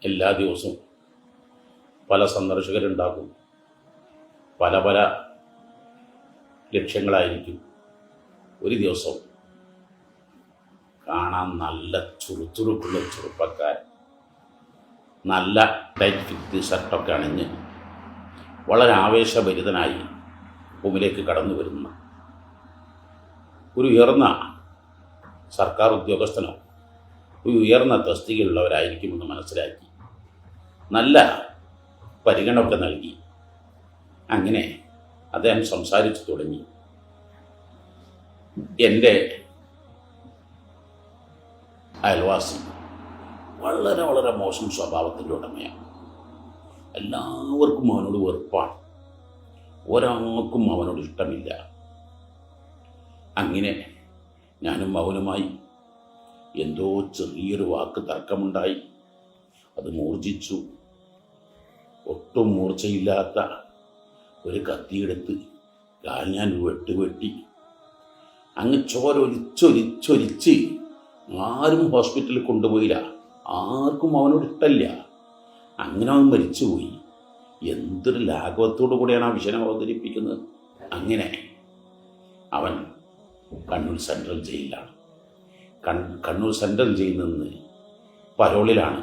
എല്ലാ ദിവസവും പല സന്ദർശകരുണ്ടാകും, പല പല ലക്ഷ്യങ്ങളായിരിക്കും. ഒരു ദിവസം കാണാൻ നല്ല ചുറുചുറുക്കുള്ള ചെറുപ്പക്കാരൻ, നല്ല ടൈറ്റ് ഫിറ്റ് ഷർട്ടൊക്കെ അണിഞ്ഞ് വളരെ ആവേശഭരിതനായി ഭൂമിയിലേക്ക് കടന്നു വരുന്ന ഒരു ഉയർന്ന സർക്കാർ ഉദ്യോഗസ്ഥനോ ഒരു ഉയർന്ന തസ്തികയുള്ളവരായിരിക്കുമെന്ന് മനസ്സിലാക്കി നല്ല പരിഗണനയൊക്കെ നൽകി. അങ്ങനെ അദ്ദേഹം സംസാരിച്ചു തുടങ്ങി. എൻ്റെ അയൽവാസി വളരെ വളരെ മോശം സ്വഭാവത്തിൻ്റെ ഉടമയാണ്. എല്ലാവർക്കും അവനോട് വെറുപ്പാണ്, ഒരാൾക്കും അവനോട് ഇഷ്ടമില്ല. അങ്ങനെ ഞാനും അവനുമായി എന്തോ ചെറിയൊരു വാക്ക് തർക്കമുണ്ടായി. അത് മൂർജിച്ചു. ഒട്ടും മൂർച്ചയില്ലാത്ത ഒരു കത്തിയെടുത്ത് കാൽ ഞാൻ വെട്ടി അങ്ങ് ചോരൊലിച്ചൊലിച്ച് ആരും ഹോസ്പിറ്റലിൽ കൊണ്ടുപോയില്ല. ആർക്കും അവനോട് ഇഷ്ടമില്ല. അങ്ങനെ അവൻ മരിച്ചുപോയി. എന്തൊരു ലാഘവത്തോടു കൂടിയാണ് ആ വിഷയം അവതരിപ്പിക്കുന്നത്. അങ്ങനെ അവൻ കണ്ണൂർ സെൻട്രൽ ജയിലിലാണ്. കണ്ണൂർ സെൻട്രൽ ജയിലിൽ നിന്ന് പരോളിലാണ്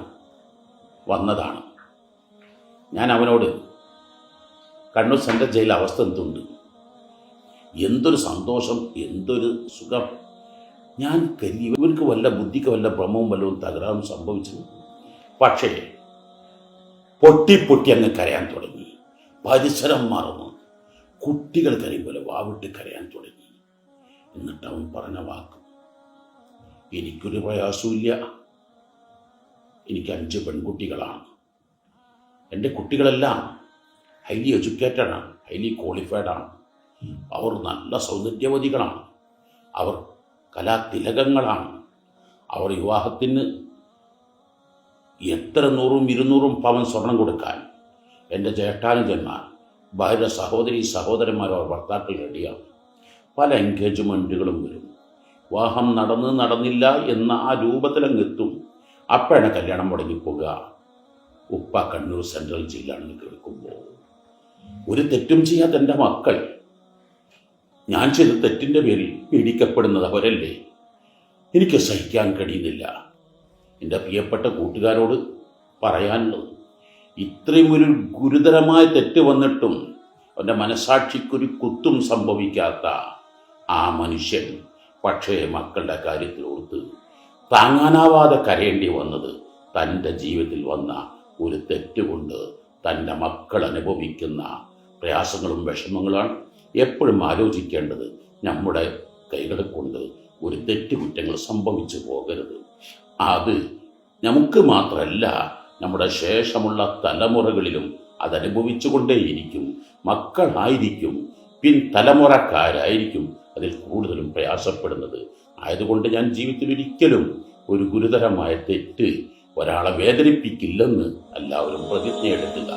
വന്നതാണ്. ഞാൻ അവനോട് കണ്ണൂർ സെൻട്രൽ ജയിലിലെ അവസ്ഥ എന്തുണ്ട്, എന്തൊരു സന്തോഷം, എന്തൊരു സുഖം. ഞാൻ കരുതി ഇവർക്ക് വല്ല ബുദ്ധിക്ക് വല്ല ഭ്രമവും വല്ലതും തകരാറും സംഭവിച്ചു. പക്ഷേ പൊട്ടി അങ്ങ് കരയാൻ തുടങ്ങി. പരിസരം മറന്നു കുട്ടികൾ കരയും പോലെ വാവിട്ട് കരയാൻ തുടങ്ങി. എന്നിട്ട് അവൻ പറഞ്ഞ വാക്ക്, എനിക്കൊരു പ്രയാസമില്ല, എനിക്ക് 5 പെൺകുട്ടികളാണ്. എൻ്റെ കുട്ടികളെല്ലാം ഹൈലി എഡ്യൂക്കേറ്റഡാണ്, ഹൈലി ക്വാളിഫൈഡാണ്. അവർ നല്ല സൗന്ദര്യവതികളാണ്, അവർ കലാതിലകങ്ങളാണ്. അവർ വിവാഹത്തിന് എത്ര 100-200 പവൻ സ്വർണം കൊടുക്കാൻ എൻ്റെ ജേഷ്ഠാനുജന്മാർ, ഭാര്യ, സഹോദരന്മാർ, അവർ ഭർത്താക്കൾ റെഡിയാണ്. പല എൻഗേജ്മെൻറ്റുകളും വരും. വിവാഹം നടന്നില്ല എന്ന ആ രൂപത്തിലങ്ങെത്തും. അപ്പോഴാണ് കല്യാണം മുടങ്ങിപ്പോകുക. ഉപ്പ കണ്ണൂർ സെൻട്രൽ ജയിലാണെന്ന് കേൾക്കുമ്പോൾ ഒരു തെറ്റും ചെയ്യാത്ത എൻ്റെ മക്കൾ ഞാൻ ചെയ്ത തെറ്റിൻ്റെ പേരിൽ പീഡിക്കപ്പെടുന്നത് അവരല്ലേ, എനിക്ക് സഹിക്കാൻ കഴിയുന്നില്ല. എൻ്റെ പ്രിയപ്പെട്ട കൂട്ടുകാരോട് പറയാനുള്ളത്, ഇത്രയും ഒരു ഗുരുതരമായ തെറ്റ് വന്നിട്ടും അവൻ്റെ മനസാക്ഷിക്കൊരു കുത്തും സംഭവിക്കാത്ത ആ മനുഷ്യൻ പക്ഷേ മക്കളുടെ കാര്യത്തിൽ ഓർത്ത് താങ്ങാനാവാതെ കരയേണ്ടി വന്നത് തൻ്റെ ജീവിതത്തിൽ വന്ന ഒരു തെറ്റുകൊണ്ട് തൻ്റെ മക്കൾ അനുഭവിക്കുന്ന പ്രയാസങ്ങളും വിഷമങ്ങളാണ്. എപ്പോഴും ആലോചിക്കേണ്ടത്, നമ്മുടെ കൈകളെ കൊണ്ട് ഒരു തെറ്റുകുറ്റങ്ങൾ സംഭവിച്ചു പോകരുത്. അത് നമുക്ക് മാത്രമല്ല, നമ്മുടെ ശേഷമുള്ള തലമുറകളിലും അതനുഭവിച്ചു കൊണ്ടേയിരിക്കും. മക്കളായിരിക്കും, തലമുറക്കാരായിരിക്കും അതിൽ കൂടുതലും പ്രയാസപ്പെടുന്നത്. ആയതുകൊണ്ട് ഞാൻ ജീവിതത്തിൽ ഒരിക്കലും ഒരു ഗുരുതരമായ തെറ്റ് ഒരാളെ വേദനിപ്പിക്കില്ലെന്ന് എല്ലാവരും പ്രതിജ്ഞ എടുക്കുക.